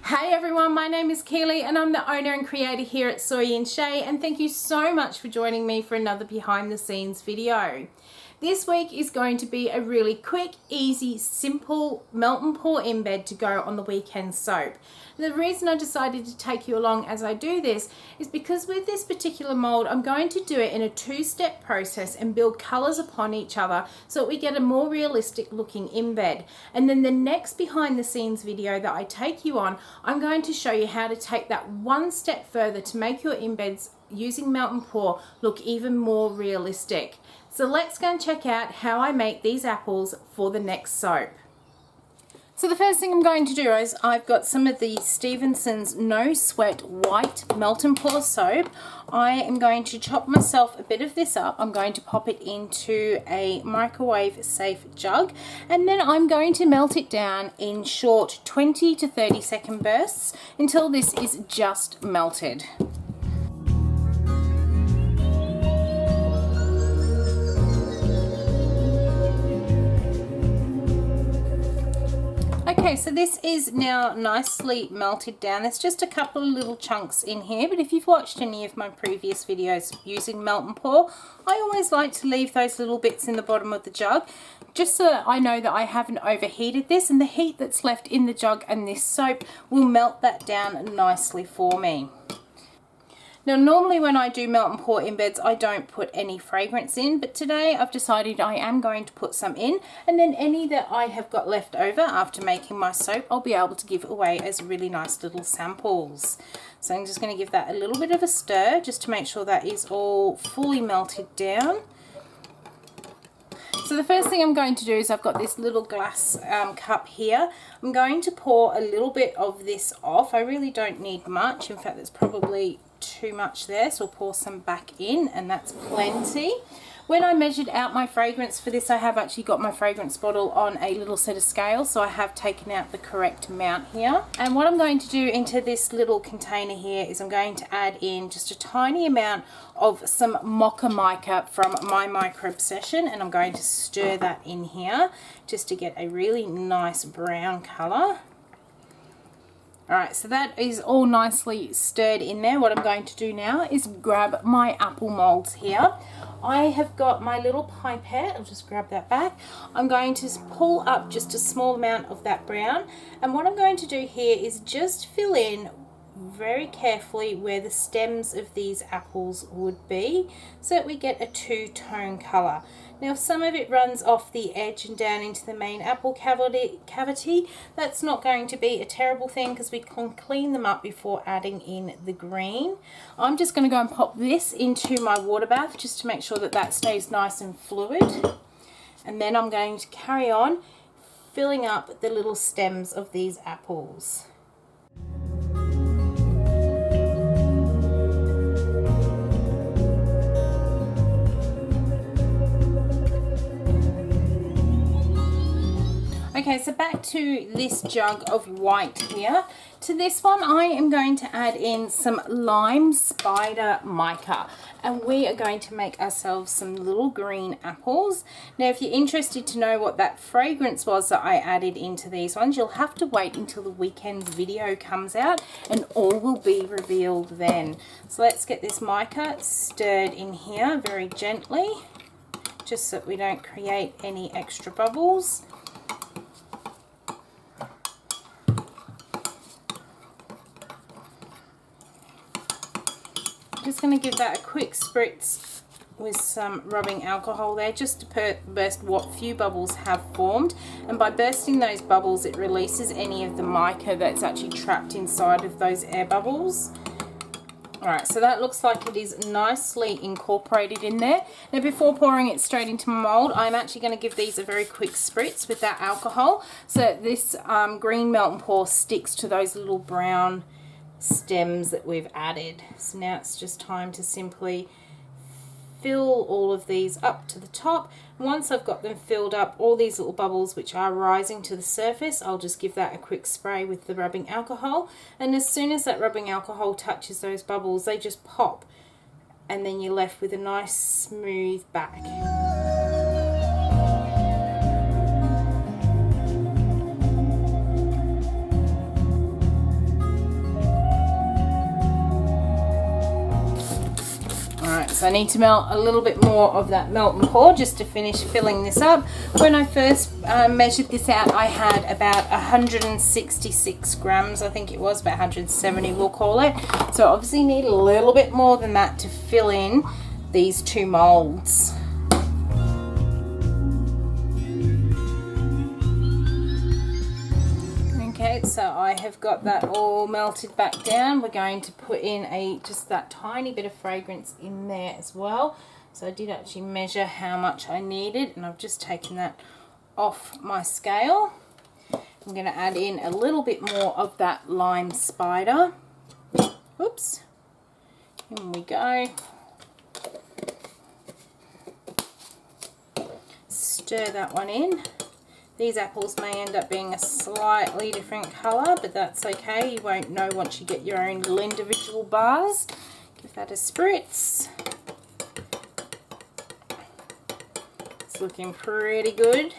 Hey everyone, my name is Keely and I'm the owner and creator here at Soy and Shea, and thank you so much for joining me for another behind the scenes video. This week is going to be a really quick, easy, simple melt and pour embed to go on the weekend soap. The reason I decided to take you along as I do this is because with this particular mold, I'm going to do it in a two-step process and build colors upon each other so that we get a more realistic looking embed. And then the next behind the scenes video that I take you on, I'm going to show you how to take that one step further to make your embeds using melt and pour look even more realistic. So let's go and check out how I make these apples for the next soap. So the first thing I'm going to do is I've got some of the Stevenson's No Sweat White Melt and Pour soap. I am going to chop myself a bit of this up. I'm going to pop it into a microwave safe jug, and then I'm going to melt it down in short 20 to 30 second bursts until this is just melted. Okay, so this is now nicely melted down. There's just a couple of little chunks in here, but if you've watched any of my previous videos using melt and pour, I always like to leave those little bits in the bottom of the jug, just so that I know that I haven't overheated this, and the heat that's left in the jug and this soap will melt that down nicely for me. Now normally when I do melt and pour embeds, I don't put any fragrance in, but today I've decided I am going to put some in, and then any that I have got left over after making my soap I'll be able to give away as really nice little samples. So I'm just going to give that a little bit of a stir just to make sure that is all fully melted down. So the first thing I'm going to do is I've got this little glass cup here. I'm going to pour a little bit of this off. I really don't need much. In fact, there's probably too much there, so I'll pour some back in, and that's plenty. When I measured out my fragrance for this, I have actually got my fragrance bottle on a little set of scales, so I have taken out the correct amount here. And what I'm going to do into this little container here is I'm going to add in just a tiny amount of some mocha mica from my Micro Obsession, and I'm going to stir that in here just to get a really nice brown color. Alright, so that is all nicely stirred in there. What I'm going to do now is grab my apple molds here. I have got my little pipette. I'll just grab that back. I'm going to pull up just a small amount of that brown, and what I'm going to do here is just fill in very carefully where the stems of these apples would be so that we get a two-tone colour. Now if some of it runs off the edge and down into the main apple cavity, that's not going to be a terrible thing because we can clean them up before adding in the green. I'm just going to go and pop this into my water bath just to make sure that that stays nice and fluid, and then I'm going to carry on filling up the little stems of these apples. Okay, so back to this jug of white here. To this one I am going to add in some lime spider mica, and we are going to make ourselves some little green apples. Now if you're interested to know what that fragrance was that I added into these ones, you'll have to wait until the weekend's video comes out and all will be revealed then. So let's get this mica stirred in here very gently, just so that we don't create any extra bubbles. Just going to give that a quick spritz with some rubbing alcohol there just to burst what few bubbles have formed, and by bursting those bubbles it releases any of the mica that's actually trapped inside of those air bubbles. Alright, so that looks like it is nicely incorporated in there. Now before pouring it straight into my mould, I'm actually going to give these a very quick spritz with that alcohol so that this green melt and pour sticks to those little brown stems that we've added. So now it's just time to simply fill all of these up to the top. Once I've got them filled up, all these little bubbles which are rising to the surface, I'll just give that a quick spray with the rubbing alcohol, and as soon as that rubbing alcohol touches those bubbles they just pop, and then you're left with a nice smooth back. So I need to melt a little bit more of that melt and pour just to finish filling this up. When I first measured this out, I had about 166 grams, I think it was, about 170 we'll call it. So obviously need a little bit more than that to fill in these 2 molds. Okay, so I have got that all melted back down. We're going to put in just that tiny bit of fragrance in there as well. So I did actually measure how much I needed, and I've just taken that off my scale. I'm going to add in a little bit more of that lime spider. Oops. In we go. Stir that one in. These apples may end up being a slightly different colour, but that's okay. You won't know once you get your own little individual bars. Give that a spritz. It's looking pretty good.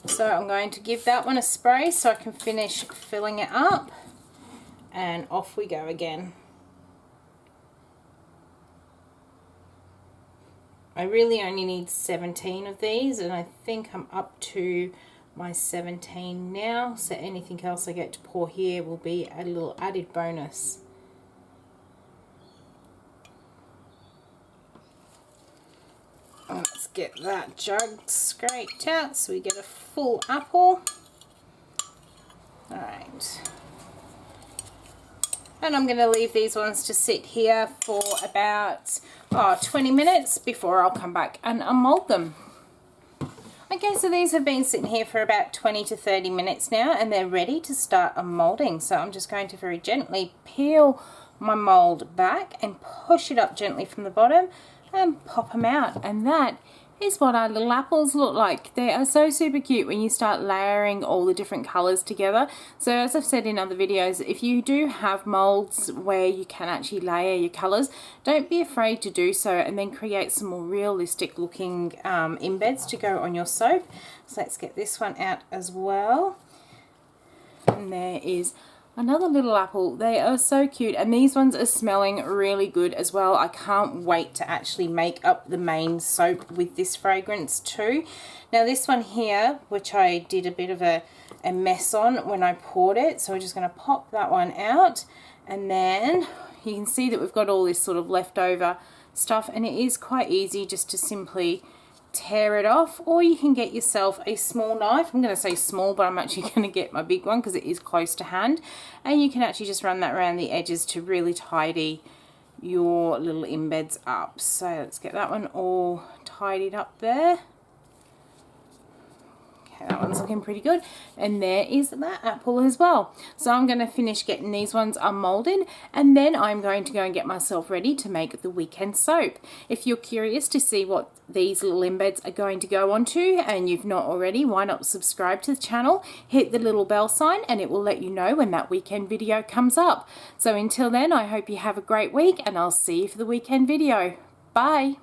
So I'm going to give that one a spray so I can finish filling it up. And off we go again. I really only need 17 of these, and I think I'm up to my 17 now, so anything else I get to pour here will be a little added bonus. Let's get that jug scraped out so we get a full apple. Alright, and I'm going to leave these ones to sit here for about 20 minutes before I'll come back and unmold them. Okay, so these have been sitting here for about 20 to 30 minutes now, and they're ready to start unmolding. So I'm just going to very gently peel my mold back and push it up gently from the bottom and pop them out. And that is what our little apples look like. They are so super cute when you start layering all the different colors together. So as I've said in other videos, if you do have molds where you can actually layer your colors, don't be afraid to do so, and then create some more realistic looking embeds to go on your soap. So let's get this one out as well. And there is another little apple. They are so cute, and these ones are smelling really good as well. I can't wait to actually make up the main soap with this fragrance too. Now this one here, which I did a bit of a mess on when I poured it, so we're just going to pop that one out, and then you can see that we've got all this sort of leftover stuff, and it is quite easy just to simply tear it off, or you can get yourself a small knife. I'm going to say small, but I'm actually going to get my big one because it is close to hand, and you can actually just run that around the edges to really tidy your little embeds up. So let's get that one all tidied up there. Okay, that one's looking pretty good, and there is that apple as well. So I'm going to finish getting these ones unmolded, and then I'm going to go and get myself ready to make the weekend soap. If you're curious to see what these little embeds are going to go onto, and you've not already, why not subscribe to the channel, hit the little bell sign, and it will let you know when that weekend video comes up. So until then, I hope you have a great week, and I'll see you for the weekend video. Bye.